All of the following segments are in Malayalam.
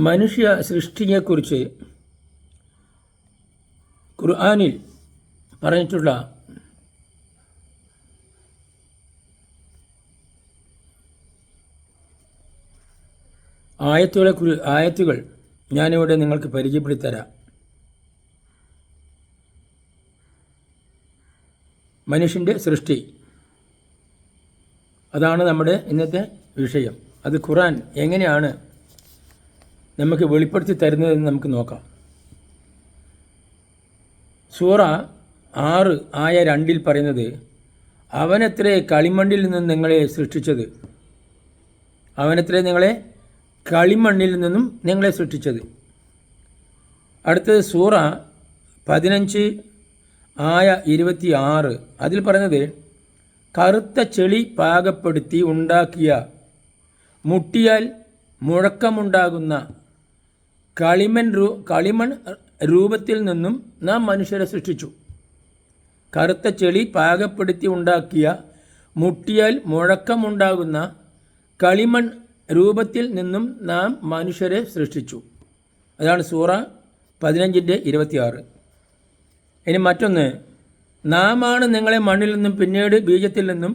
മനുഷ്യ സൃഷ്ടിയെക്കുറിച്ച് ഖുർആനിൽ പറഞ്ഞിട്ടുള്ള ആയത്തുകൾ ഞാനിവിടെ നിങ്ങൾക്ക് പരിചയപ്പെടുത്തരാം. മനുഷ്യൻ്റെ സൃഷ്ടി, അതാണ് നമ്മുടെ ഇന്നത്തെ വിഷയം. അത് ഖുർആൻ എങ്ങനെയാണ് നമുക്ക് വെളിപ്പെടുത്തി തരുന്നതെന്ന് നമുക്ക് നോക്കാം. സൂറ 6 ആയ 2 പറയുന്നത്, അവനത്രേ കളിമണ്ണിൽ നിന്നും നിങ്ങളെ സൃഷ്ടിച്ചത്. അവനത്രേ നിങ്ങളെ കളിമണ്ണിൽ നിന്നും നിങ്ങളെ സൃഷ്ടിച്ചത്. അടുത്തത് സൂറ 15 ആയ 26 അതിൽ പറയുന്നത്, കറുത്ത ചെളി പാകപ്പെടുത്തി ഉണ്ടാക്കിയ മുട്ടിയാൽ മുഴക്കമുണ്ടാകുന്ന കളിമൺ രൂപത്തിൽ നിന്നും നാം മനുഷ്യരെ സൃഷ്ടിച്ചു. കറുത്ത ചെളി പാകപ്പെടുത്തി ഉണ്ടാക്കിയ മുട്ടിയാൽ മുഴക്കമുണ്ടാകുന്ന കളിമൺ രൂപത്തിൽ നിന്നും നാം മനുഷ്യരെ സൃഷ്ടിച്ചു. അതാണ് സൂറ 15:26. ഇനി മറ്റൊന്ന്, നാമാണ് നിങ്ങളെ മണ്ണിൽ നിന്നും പിന്നീട് ബീജത്തിൽ നിന്നും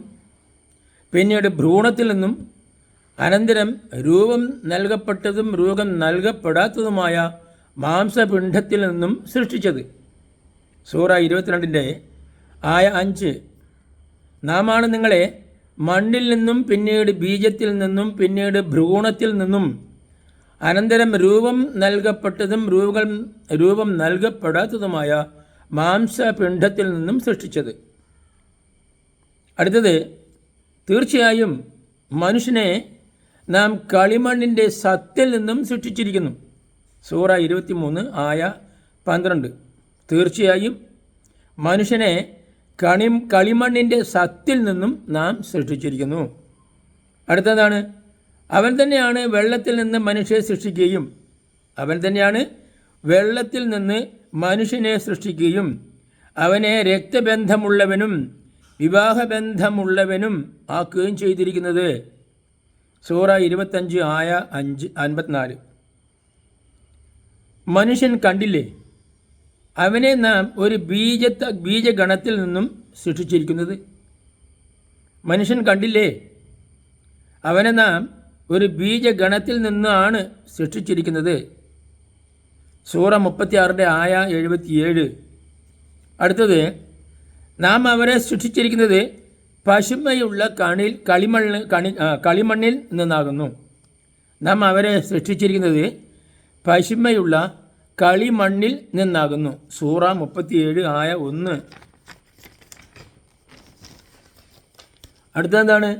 പിന്നീട് ഭ്രൂണത്തിൽ നിന്നും അനന്തരം രൂപം നൽകപ്പെട്ടതും രൂപം നൽകപ്പെടാത്തതുമായ മാംസപിണ്ഡത്തിൽ നിന്നും സൃഷ്ടിച്ചത്. സൂറ 22 ആയ 5, നാമാണ് നിങ്ങളെ മണ്ണിൽ നിന്നും പിന്നീട് ബീജത്തിൽ നിന്നും പിന്നീട് ഭ്രൂണത്തിൽ നിന്നും അനന്തരം രൂപം നൽകപ്പെട്ടതും രൂപം നൽകപ്പെടാത്തതുമായ മാംസപിണ്ഡത്തിൽ നിന്നും സൃഷ്ടിച്ചത്. അടുത്തത്, തീർച്ചയായും മനുഷ്യനെ നാം കളിമണ്ണിൻ്റെ സത്തിൽ നിന്നും സൃഷ്ടിച്ചിരിക്കുന്നു. സൂറ 23 ആയ 12, തീർച്ചയായും മനുഷ്യനെ കളിമണ്ണിൻ്റെ സത്തിൽ നിന്നും നാം സൃഷ്ടിച്ചിരിക്കുന്നു. അടുത്തതാണ്, അവൻ തന്നെയാണ് വെള്ളത്തിൽ നിന്ന് മനുഷ്യനെ സൃഷ്ടിക്കുകയും അവൻ തന്നെയാണ് വെള്ളത്തിൽ നിന്ന് മനുഷ്യനെ സൃഷ്ടിക്കുകയും അവനെ രക്തബന്ധമുള്ളവനും വിവാഹബന്ധമുള്ളവനും ആക്കുകയും ചെയ്തിരിക്കുന്നത്. സൂറ 25 ആയ 54. മനുഷ്യൻ കണ്ടില്ലേ, അവനെ നാം ഒരു ബീജഗണത്തിൽ നിന്നും സൃഷ്ടിച്ചിരിക്കുന്നത്. മനുഷ്യൻ കണ്ടില്ലേ, അവനെ നാം ഒരു ബീജഗണത്തിൽ നിന്നാണ് സൃഷ്ടിച്ചിരിക്കുന്നത്. സൂറ 36 ആയ 77. അടുത്തത്, നാം അവരെ സൃഷ്ടിച്ചിരിക്കുന്നത് പശുമയുള്ള കളിമണ്ണിൽ നിന്നാകുന്നു. നാം അവരെ സൃഷ്ടിച്ചിരിക്കുന്നത് പശുമയുള്ള കളിമണ്ണിൽ നിന്നാകുന്നു. സൂറ 37 ആയ 1. അടുത്തെന്താണ്,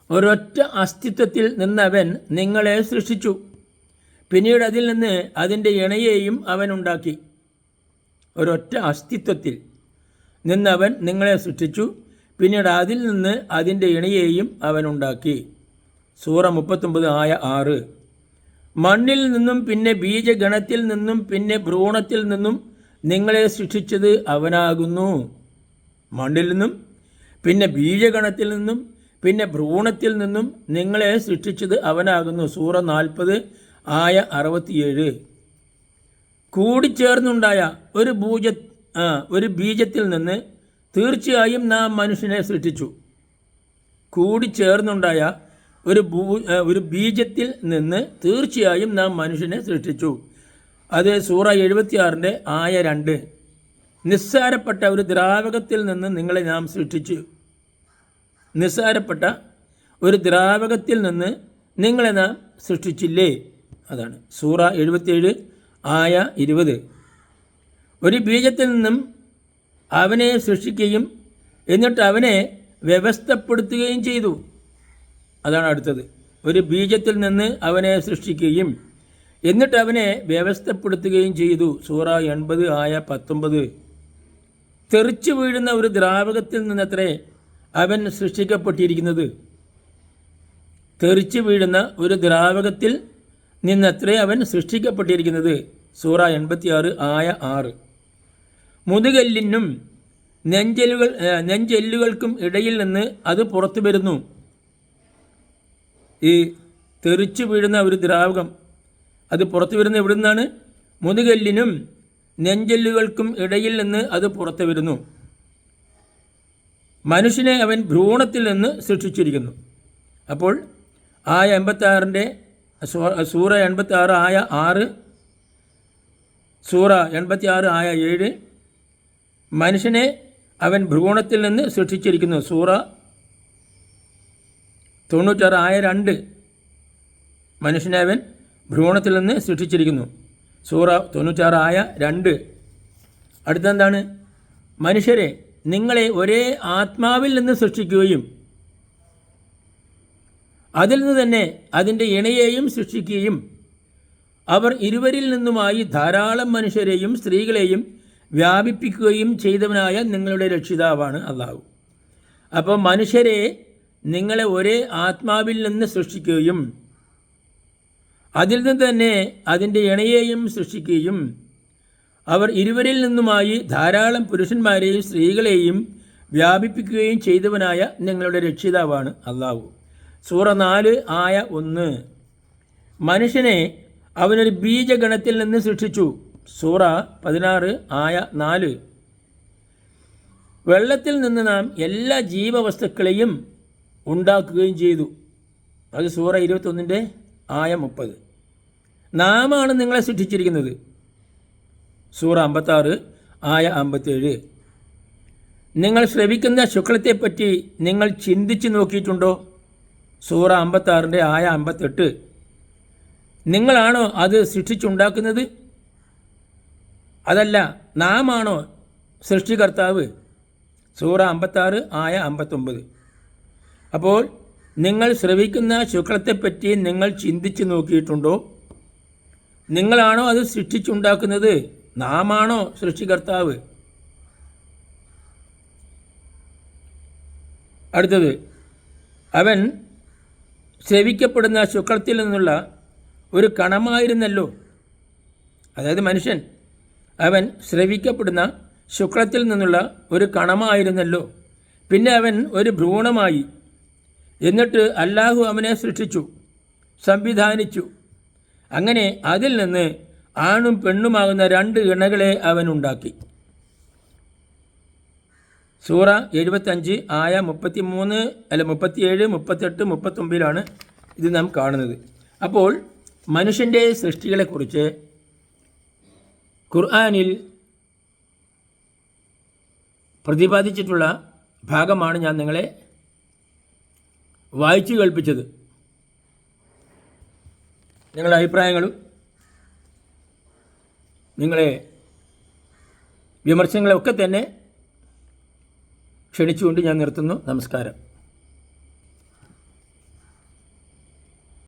ഒരൊറ്റ അസ്തിത്വത്തിൽ നിന്നവൻ നിങ്ങളെ സൃഷ്ടിച്ചു, പിന്നീട് അതിൽ നിന്ന് അതിൻ്റെ ഇണയെയും അവൻ ഉണ്ടാക്കി. ഒരൊറ്റ അസ്തിത്വത്തിൽ നിന്നവൻ നിങ്ങളെ സൃഷ്ടിച്ചു, പിന്നീട് അതിൽ നിന്ന് അതിൻ്റെ ഇണയെയും അവൻ ഉണ്ടാക്കി. സൂറ 39 ആയ 6. മണ്ണിൽ നിന്നും പിന്നെ ബീജഗണത്തിൽ നിന്നും പിന്നെ ഭ്രൂണത്തിൽ നിന്നും നിങ്ങളെ സൃഷ്ടിച്ചത് അവനാകുന്നു. മണ്ണിൽ നിന്നും പിന്നെ ബീജഗണത്തിൽ നിന്നും പിന്നെ ഭ്രൂണത്തിൽ നിന്നും നിങ്ങളെ സൃഷ്ടിച്ചത് അവനാകുന്നു. സൂറ 40 ആയ 67. കൂടിച്ചേർന്നുണ്ടായ ഒരു ബീജത്തിൽ നിന്ന് തീർച്ചയായും നാം മനുഷ്യനെ സൃഷ്ടിച്ചു. കൂടിച്ചേർന്നുണ്ടായ ഒരു ബീജത്തിൽ നിന്ന് തീർച്ചയായും നാം മനുഷ്യനെ സൃഷ്ടിച്ചു. അത് സൂറ 76 ആയ 2. നിസ്സാരപ്പെട്ട ഒരു ദ്രാവകത്തിൽ നിന്ന് നിങ്ങളെ നാം സൃഷ്ടിച്ചു. നിസ്സാരപ്പെട്ട ഒരു ദ്രാവകത്തിൽ നിന്ന് നിങ്ങളെ നാം സൃഷ്ടിച്ചില്ലേ? അതാണ് സൂറ 77 ആയ 20. ഒരു ബീജത്തിൽ നിന്നും അവനെ സൃഷ്ടിക്കുകയും എന്നിട്ട് അവനെ വ്യവസ്ഥപ്പെടുത്തുകയും ചെയ്തു. അതാണ് അടുത്തത്. ഒരു ബീജത്തിൽ നിന്ന് അവനെ സൃഷ്ടിക്കുകയും എന്നിട്ട് അവനെ വ്യവസ്ഥപ്പെടുത്തുകയും ചെയ്തു. സൂറ 80 ആയ 19. തെറിച്ചു വീഴുന്ന ഒരു ദ്രാവകത്തിൽ നിന്നത്രേ അവൻ സൃഷ്ടിക്കപ്പെട്ടിരിക്കുന്നത്. തെറിച്ചു വീഴുന്ന ഒരു ദ്രാവകത്തിൽ നിന്നത്രേ അവൻ സൃഷ്ടിക്കപ്പെട്ടിരിക്കുന്നത്. സൂറ 86 ആയ 6. മുതുകല്ലിനും നെഞ്ചെല്ലുകൾക്കും ഇടയിൽ നിന്ന് അത് പുറത്തു വരുന്നു. ഈ തെറിച്ചു വീഴുന്ന ഒരു ദ്രാവകം അത് പുറത്തു വരുന്നത് എവിടെ നിന്നാണ്? മുതുകല്ലിനും നെഞ്ചെല്ലുകൾക്കും ഇടയിൽ നിന്ന് അത് പുറത്തു വരുന്നു. മനുഷ്യനെ അവൻ ഭ്രൂണത്തിൽ നിന്ന് സൃഷ്ടിച്ചിരിക്കുന്നു. അപ്പോൾ ആയ 86 സൂറ 86 ആയ 6, സൂറ 86 ആയ 7 മനുഷ്യനെ അവൻ ഭ്രൂണത്തിൽ നിന്ന് സൃഷ്ടിച്ചിരിക്കുന്നു. സൂറ 96 ആയ 2 മനുഷ്യനെ അവൻ ഭ്രൂണത്തിൽ നിന്ന് സൃഷ്ടിച്ചിരിക്കുന്നു. സൂറ 96 ആയ 2. അടുത്തെന്താണ്? മനുഷ്യരെ നിങ്ങളെ ഒരേ ആത്മാവിൽ നിന്ന് സൃഷ്ടിക്കുകയും അതിൽ നിന്ന് തന്നെ അതിൻ്റെ ഇണയെയും സൃഷ്ടിക്കുകയും അവർ ഇരുവരിൽ നിന്നുമായി ധാരാളം മനുഷ്യരെയും സ്ത്രീകളെയും വ്യാപിപ്പിക്കുകയും ചെയ്തവനായ നിങ്ങളുടെ രക്ഷിതാവാണ് അല്ലാഹു. അപ്പോൾ മനുഷ്യരെ നിങ്ങളെ ഒരേ ആത്മാവിൽ നിന്ന് സൃഷ്ടിക്കുകയും അതിൽ നിന്ന് തന്നെ അതിൻ്റെ ഇണയെയും സൃഷ്ടിക്കുകയും അവർ ഇരുവരിൽ നിന്നുമായി ധാരാളം പുരുഷന്മാരെയും സ്ത്രീകളെയും വ്യാപിപ്പിക്കുകയും ചെയ്തവനായ നിങ്ങളുടെ രക്ഷിതാവാണ് അല്ലാഹു. സൂറ 4 ആയ 1 മനുഷ്യനെ അവനൊരു ബീജഗണത്തിൽ നിന്ന് സൃഷ്ടിച്ചു. സൂറ 16 ആയ 4 വെള്ളത്തിൽ നിന്ന് നാം എല്ലാ ജീവവസ്തുക്കളെയും ഉണ്ടാക്കുകയും ചെയ്തു. അത് സൂറ 21 ആയ 30 നാമാണ് നിങ്ങളെ സൃഷ്ടിച്ചിരിക്കുന്നത്. സൂറ 56 ആയ 57 നിങ്ങൾ ശ്രവിക്കുന്ന ശുക്ലത്തെപ്പറ്റി നിങ്ങൾ ചിന്തിച്ചു നോക്കിയിട്ടുണ്ടോ? സൂറ 56 ആയ 58 നിങ്ങളാണോ അത് സൃഷ്ടിച്ചുണ്ടാക്കുന്നത്? അതല്ല നാം ആണോ സൃഷ്ടികർത്താവ്? സൂറ 56 ആയ 59 അപ്പോൾ നിങ്ങൾ ശ്രവിക്കുന്ന ശുക്ലത്തെപ്പറ്റി നിങ്ങൾ ചിന്തിച്ചു നോക്കിയിട്ടുണ്ടോ? നിങ്ങളാണോ അത് സൃഷ്ടിച്ചുണ്ടാക്കുന്നത്? നാം ആണോ സൃഷ്ടികർത്താവ്? അടുത്തത് അവൻ ശ്രവിക്കപ്പെടുന്ന ശുക്ലത്തിൽ നിന്നുള്ള ഒരു കണമായിരുന്നല്ലോ. അതായത് മനുഷ്യൻ അവൻ ശ്രവിക്കപ്പെടുന്ന ശുക്ലത്തിൽ നിന്നുള്ള ഒരു കണമായിരുന്നല്ലോ. പിന്നെ അവൻ ഒരു ഭ്രൂണമായി. എന്നിട്ട് അല്ലാഹു അവനെ സൃഷ്ടിച്ചു, സംവിധാനിച്ചു. അങ്ങനെ അതിൽ നിന്ന് ആണും പെണ്ണുമാകുന്ന 2 ഇണകളെ അവൻ ഉണ്ടാക്കി. സൂറ 75 ആയ 37, 38, 39 ഇത് നാം കാണുന്നത്. അപ്പോൾ മനുഷ്യൻ്റെ സൃഷ്ടികളെക്കുറിച്ച് ഖുർആനിൽ പ്രതിപാദിച്ചിട്ടുള്ള ഭാഗമാണ് ഞാൻ നിങ്ങളെ വായിച്ചു കേൾപ്പിച്ചത്. നിങ്ങളുടെ അഭിപ്രായങ്ങളും നിങ്ങളെ വിമർശനങ്ങളൊക്കെ തന്നെ ക്ഷണിച്ചുകൊണ്ട് ഞാൻ നിർത്തുന്നു. നമസ്കാരം.